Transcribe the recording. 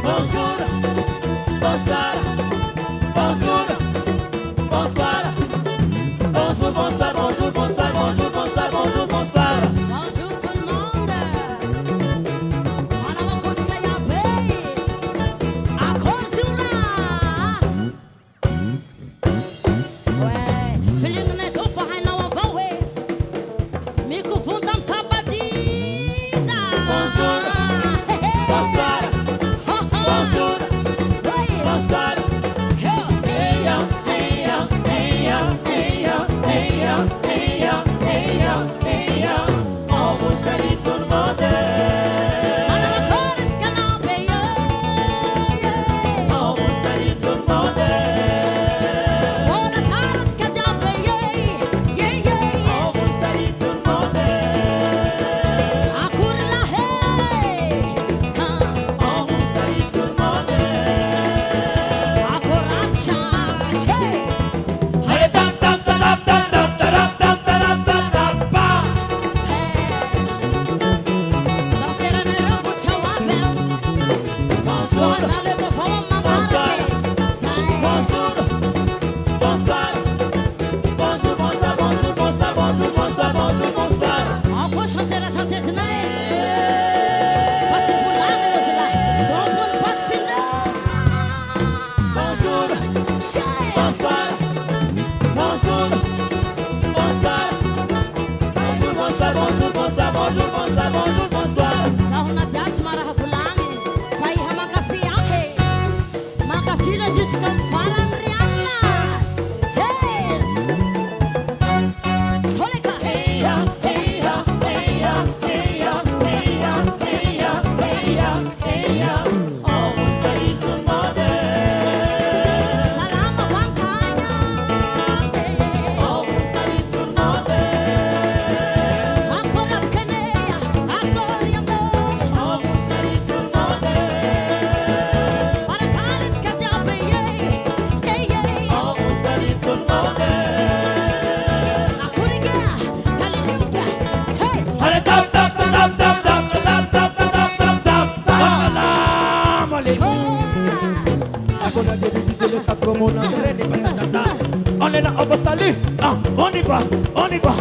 Bonjour, bonsoir, bonjour, bonsoir, bonjour, bonsoir, bonjour, bonsoir, bonjour, bonsoir, bonjour, bonsoir. Bonjour tout le monde. On a beaucoup de travail à payer. Ouais, feeling ne do for I know of way. Me confundam sabatida. Bonjour, bonsoir, bonjour, bonsoir. Hey ya, hey ya, hey ya, hey ya, hey ya, hey ya, hey ya, hey ya. On vous salue tout le monde. On vous salue tout le monde. On vous salue tout le monde. On vous salue tout le monde. Allez, tap, tap, tap, tap, tap, tap, tap, tap, tap, tap, tap. Bonjour, bonsoir, bonjour, bonsoir, bonjour, bonsoir, bonjour, bonsoir, bonjour, bonsoir, bonjour, bonsoir. Bonjour, bonsoir, bonjour, bonsoir, bonjour, bonsoir, bonjour, bonsoir, bonjour, bonsoir, bonjour, bonsoir. Jusqu'à Faran Rihanna. Soleka. Hey ya, hey ya, hey ya, hey ya, hey ya, hey ya, hey ya, hey ya. On vous salue tout le monde. Salam Bankanya. On vous salue tout le monde. Akorab Keneya. Akoriamo. On vous salue tout le monde. Barakalit Kajabe. On vous salue tout le monde. Akuriga. Taliluga. Hey. Allez, tap, tap, tap, tap, tap, tap, tap, tap, tap, tap. Salam alaikum. On est là, on va saluer. Ah, on y va, on y va.